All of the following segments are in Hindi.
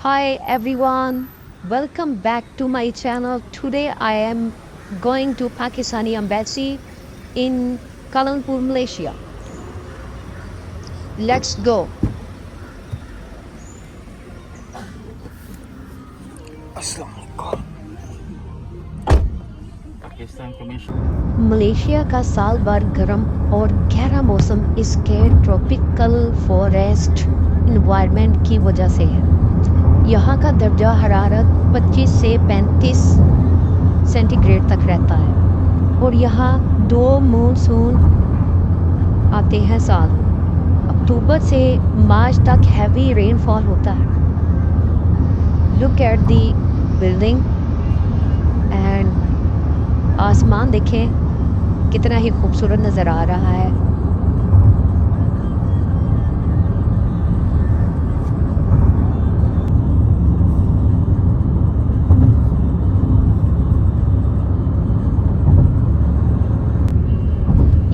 Hi everyone, welcome back to my channel. Today I am going to Pakistani embassy in Kuala Lumpur, Malaysia. Let's go. Malaysia का साल भर गर्म और गहरा मौसम इसके ट्रॉपिकल फॉरेस्ट इन्वायरमेंट की वजह से है। यहाँ का दर्जा हरारत 25 से 35 सेंटीग्रेड तक रहता है और यहाँ 2 मानसून आते हैं साल। अक्टूबर से मार्च तक हैवी रेनफॉल होता है। Look at the building and आसमान देखें कितना ही खूबसूरत नज़र आ रहा है।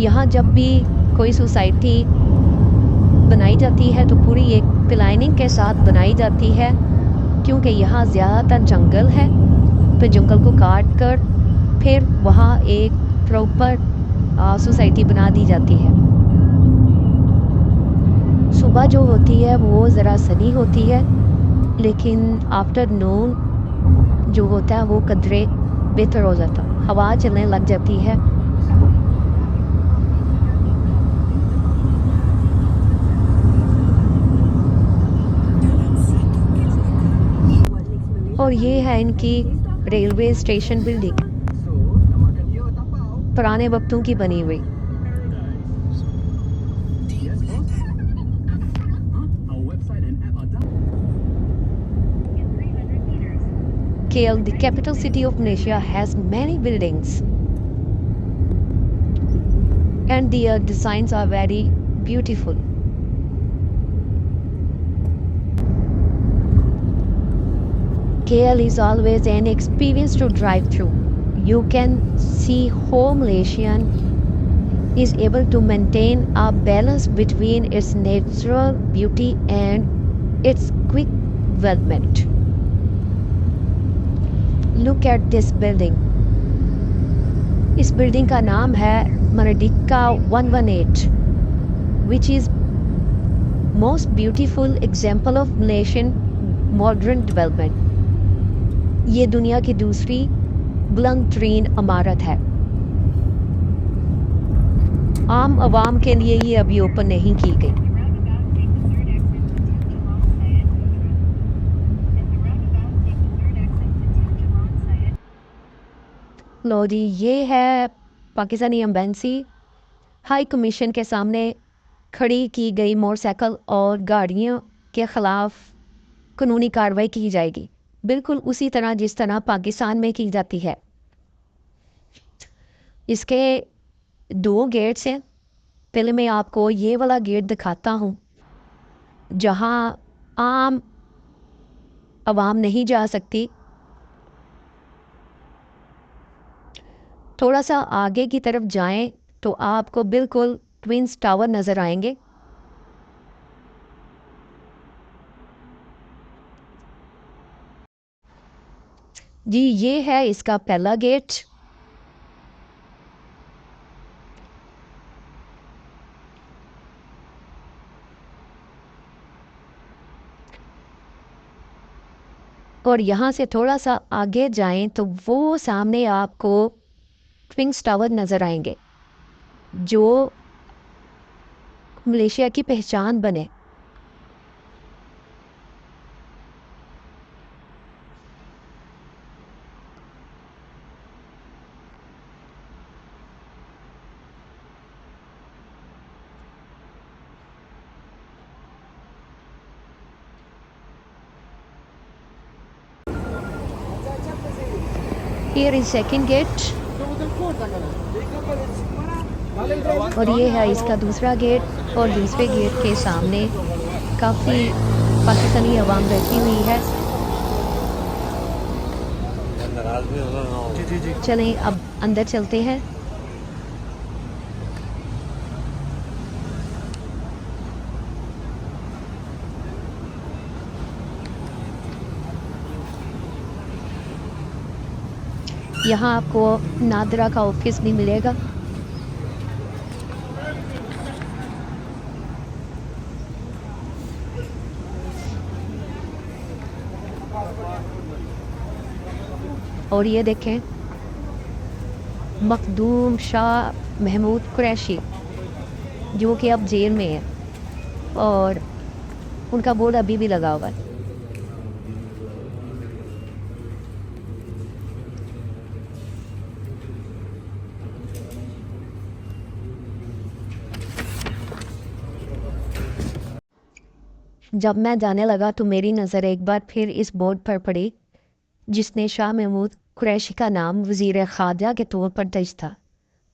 यहाँ जब भी कोई सोसाइटी बनाई जाती है तो पूरी एक प्लानिंग के साथ बनाई जाती है, क्योंकि यहाँ ज़्यादातर जंगल है। फिर जंगल को काट कर फिर वहाँ एक प्रॉपर सोसाइटी बना दी जाती है। सुबह जो होती है वो ज़रा सनी होती है, लेकिन आफ्टरनून जो होता है वो कदरे बेहतर हो जाता, हवा चलने लग जाती है। और ये है इनकी रेलवे स्टेशन बिल्डिंग, पुराने वक्तों की बनी हुई। KL, the capital city of Malaysia, has many buildings and their designs are very beautiful. KL is always an experience to drive through. You can see how Malaysian is able to maintain a balance between its natural beauty and its quick development. Look at this building. इस बिल्डिंग का नाम है Merdeka 118, which is most beautiful example of Malaysian modern development. ये दुनिया की दूसरी बुलंद तरीन इमारत है। आम आवाम के लिए ये अभी ओपन नहीं की गई। लो जी, ये है पाकिस्तानी एम्बेसी। हाई कमीशन के सामने खड़ी की गई मोटरसाइकिल और गाड़ियों के ख़िलाफ़ कानूनी कार्रवाई की जाएगी, बिल्कुल उसी तरह जिस तरह पाकिस्तान में की जाती है। इसके 2 गेट्स हैं। पहले मैं आपको ये वाला गेट दिखाता हूँ जहाँ आम आवाम नहीं जा सकती। थोड़ा सा आगे की तरफ जाएं तो आपको बिल्कुल ट्विंस टावर नज़र आएंगे। जी, ये है इसका पहला गेट। और यहाँ से थोड़ा सा आगे जाएं तो वो सामने आपको ट्विंस टावर नज़र आएंगे जो मलेशिया की पहचान बने। Here is second gate और ये है इसका दूसरा गेट। और दूसरे गेट के सामने काफ़ी पाकिस्तानी आवाम रहती हुई है। चलें अब अंदर चलते हैं। यहाँ आपको नादरा का ऑफिस भी मिलेगा। और ये देखें, मखदूम शाह महमूद कुरैशी जो कि अब जेल में है और उनका बोर्ड अभी भी लगा हुआ है। जब मैं जाने लगा तो मेरी नज़र एक बार फिर इस बोर्ड पर पड़ी जिसने शाह महमूद कुरैशी का नाम वज़ीर ख़ारजा के तौर पर दर्ज था,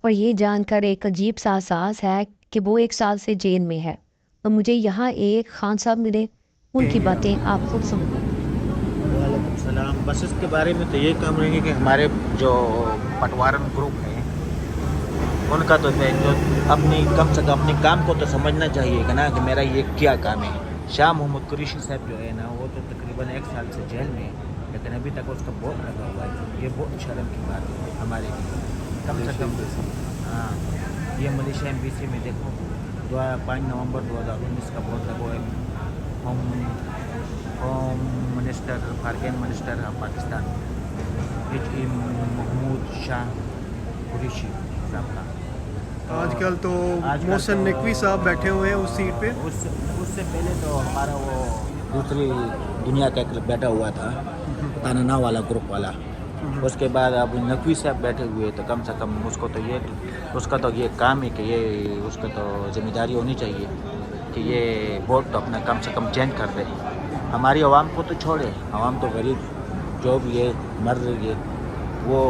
और ये जानकर एक अजीब सा एहसास है कि वो 1 साल से जेल में है और मुझे यहाँ एक खान साहब मिले, उनकी बातें आप खुद सुनो। वालेकुम सलाम। बस इसके बारे में तो ये काम रहेंगे कि हमारे जो पटवारन ग्रुप है उनका तो जो अपनी कम से कम अपने काम को तो समझना चाहिए कि ना कि मेरा ये क्या काम है। शाह मोहम्मद कुरैशी साहब जो है ना वो तो तकरीबन 1 साल से जेल में है, लेकिन अभी तक उसका बोर्ड लगा हुआ है। ये बहुत शर्म की बात है हमारे लिए। कम से कम हाँ, ये मलेशिया एम्बेसी में देखो 5 नवंबर 2019 का बोर्ड लगा हुआ है। Home minister foreign minister of Pakistan H.E. Mahmood Shah Qureshi साहब का। आजकल तो आजकल मोहसिन तो- नकवी साहब बैठे हुए हैं उस सीट पे। उससे पहले तो हमारा वो दूसरी दुनिया का एक बैठा हुआ था, तानाना वाला ग्रुप वाला। उसके बाद अब नकवी साहब बैठे हुए, तो कम से कम उसका तो ये काम है कि ये उसका तो जिम्मेदारी होनी चाहिए कि ये बोर्ड तो अपना कम से कम चेंज कर दे। हमारी आवाम को तो छोड़े, आवाम तो गरीब जो भी है मर रही है वो।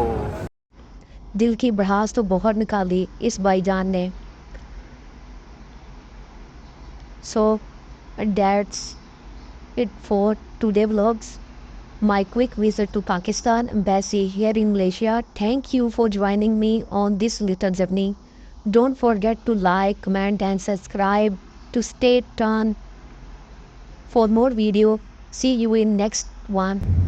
दिल की भड़ास तो बहुत निकाली इस भाईजान ने। So that's it for today vlogs. My quick visit to Pakistan Embassy here in Malaysia. Thank you for joining me on this little journey. Don't forget to like, comment and subscribe to stay tuned for more video. See you in next one.